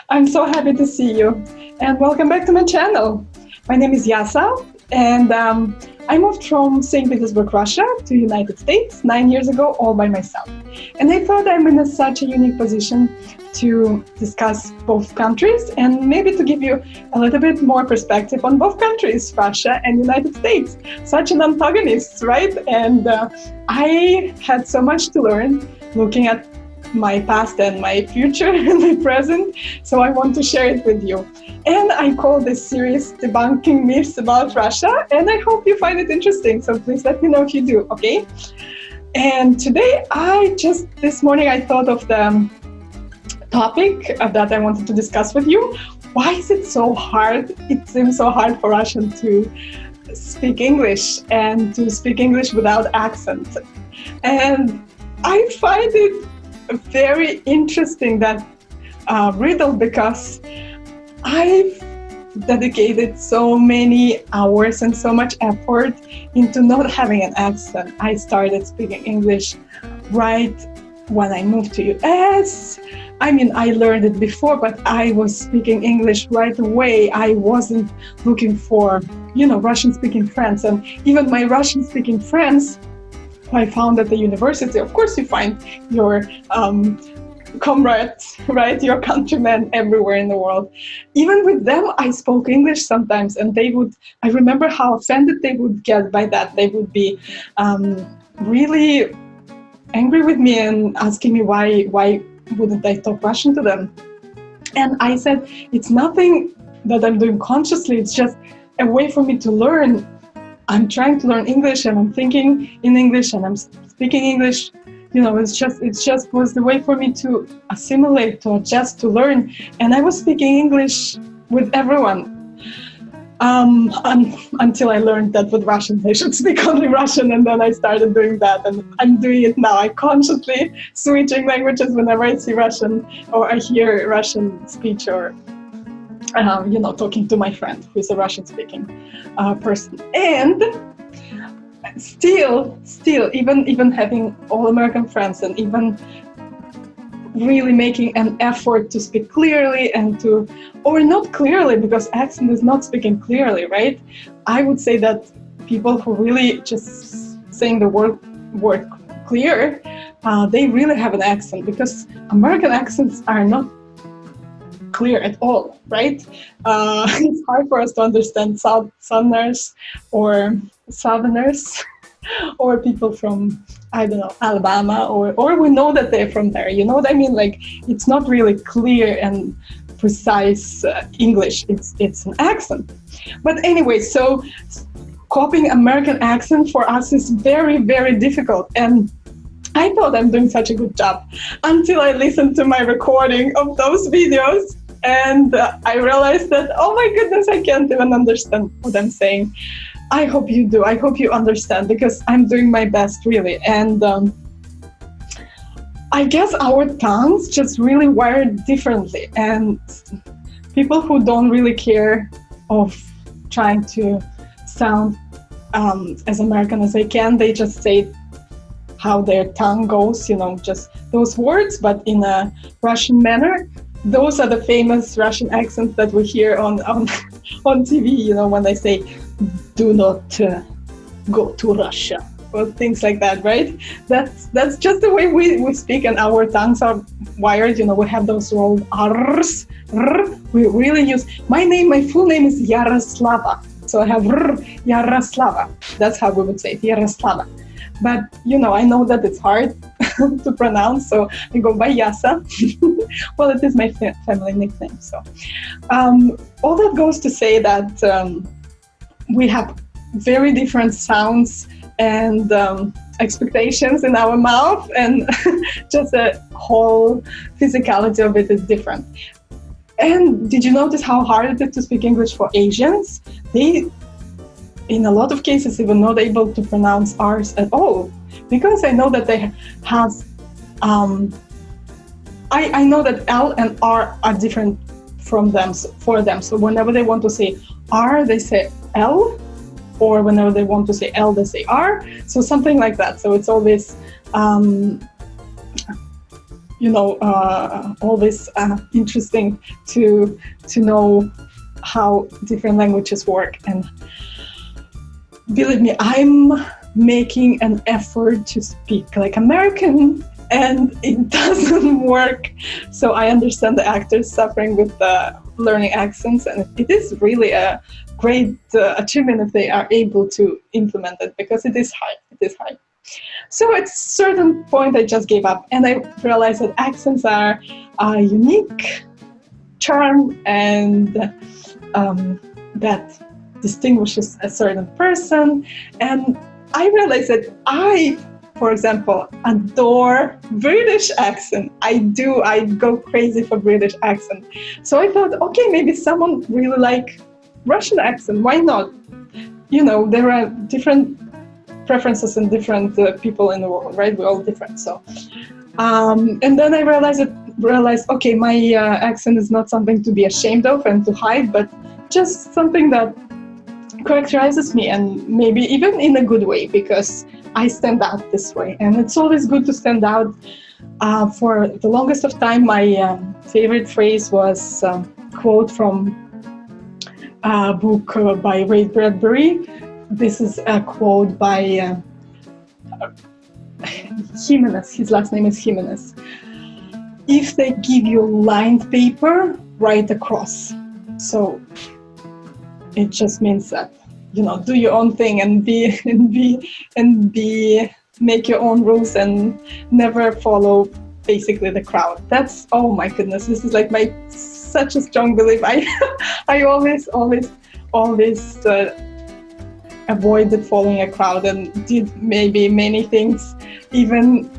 I'm so happy to see you, and welcome back to my channel. My name is Yasa, and I moved from St. Petersburg, Russia to United States 9 years ago all by myself. And I thought I'm in such a unique position to discuss both countries and maybe to give you a little bit more perspective on both countries, Russia and United States. Such an antagonist, right? And I had so much to learn looking at my past and my future and my present, so I want to share it with you. And I call this series Debunking Myths About Russia, and I hope you find it interesting, so please let me know if you do, okay? And today, this morning I thought of the topic that I wanted to discuss with you. Why is it so hard? It seems so hard for Russians to speak English and to speak English without accent. And I find it very interesting, that riddle, because I've dedicated so many hours and so much effort into not having an accent. I started speaking English right when I moved to US. I mean, I learned it before, but I was speaking English right away. I wasn't looking for, Russian-speaking friends. And even my Russian-speaking friends I found at the university, of course you find your comrades, right? Your countrymen everywhere in the world. Even with them, I spoke English sometimes, and I remember how offended they would get by that. They would be really angry with me and asking me why wouldn't I talk Russian to them. And I said, it's nothing that I'm doing consciously, it's just a way for me to learn. I'm trying to learn English, and I'm thinking in English, and I'm speaking English. It just was the way for me to assimilate, to adjust, to learn. And I was speaking English with everyone until I learned that with Russians I should speak only Russian, and then I started doing that, and I'm doing it now. I consciously switching languages whenever I see Russian or I hear Russian speech, or talking to my friend who is a Russian-speaking person. And still, even having all American friends, and even really making an effort to speak clearly or not clearly, because accent is not speaking clearly, right? I would say that people who really just saying the word clear, they really have an accent, because American accents are not clear at all, right? It's hard for us to understand Southerners or or people from, Alabama, or we know that they're from there. You know what I mean? Like, it's not really clear and precise English. It's an accent. But anyway, so copying American accent for us is very, very difficult. And I thought I'm doing such a good job until I listened to my recording of those videos, and I realized that, oh my goodness, I can't even understand what I'm saying. I hope you do. I hope you understand, because I'm doing my best, really. And I guess our tongues just really wired differently, and people who don't really care of trying to sound as American as they can, they just say how their tongue goes, just those words, but in a Russian manner. Those are the famous Russian accents that we hear on TV, when they say, do not go to Russia, or things like that, right? That's just the way we speak, and our tongues are wired. We have those rolled R's. We really use, my full name is Yaroslava. So I have Yaroslava. That's how we would say it, Yaroslava. But, I know that it's hard to pronounce, so I go by Yasa. Well, it is my family nickname. So all that goes to say that we have very different sounds and expectations in our mouth, and just the whole physicality of it is different. And did you notice how hard it is to speak English for Asians? They, in a lot of cases, even not able to pronounce R's at all, because I know that they have, I know that L and R are different for them. So whenever they want to say R, they say L, or whenever they want to say L, they say R. So something like that. So it's always always interesting to know how different languages work. And believe me, I'm making an effort to speak like American, and it doesn't work. So I understand the actors suffering with learning accents, and it is really a great achievement if they are able to implement it, because it is hard. It is hard. So at a certain point, I just gave up, and I realized that accents are a unique charm, and that distinguishes a certain person. And I realized that I, for example, adore British accent. I go crazy for British accent. So I thought, okay, maybe someone really like Russian accent. Why not? There are different preferences in different people in the world, right? We're all different. So, and then I realized, okay, my accent is not something to be ashamed of and to hide, but just something that characterizes me, and maybe even in a good way, because I stand out this way. And it's always good to stand out. For the longest of time, my favorite phrase was a quote from a book by Ray Bradbury. This is a quote by Jimenez. His last name is Jimenez. If they give you lined paper, write across. So it just means that, do your own thing and make your own rules and never follow basically the crowd. That's, oh my goodness, this is like such a strong belief. I always avoided following a crowd and did maybe many things, even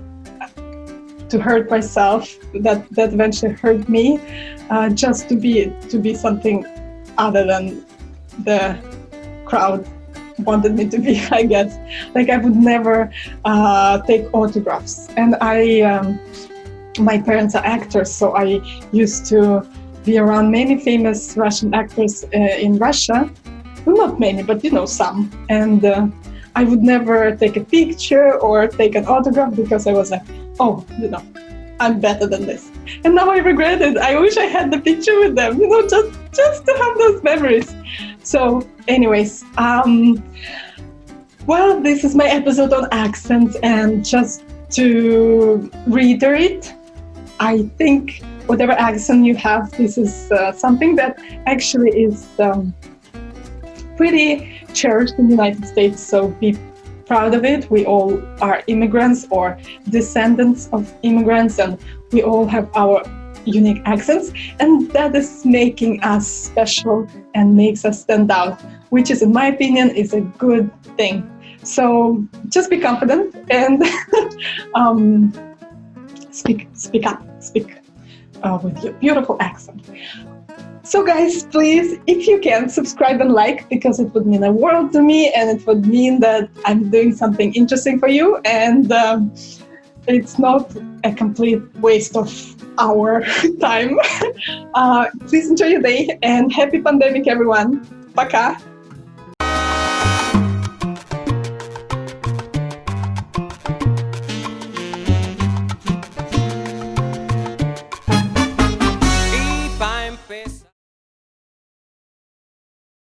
to hurt myself, that eventually hurt me, just to be something other than the crowd wanted me to be, I guess. Like I would never take autographs. And my parents are actors, so I used to be around many famous Russian actors in Russia. Well, not many, but some. And I would never take a picture or take an autograph, because I was like, oh, I'm better than this. And now I regret it. I wish I had the picture with them, just to have those memories. So anyways, well, this is my episode on accents, and just to reiterate, I think whatever accent you have, this is something that actually is pretty cherished in the United States, so be proud of it. We all are immigrants or descendants of immigrants, and we all have our unique accents, and that is making us special and makes us stand out, which is, in my opinion, is a good thing. So just be confident and speak with your beautiful accent. So guys, please, if you can, subscribe and like, because it would mean a world to me, and it would mean that I'm doing something interesting for you, and it's not a complete waste of our time. Please enjoy your day, and happy pandemic, everyone. Пока!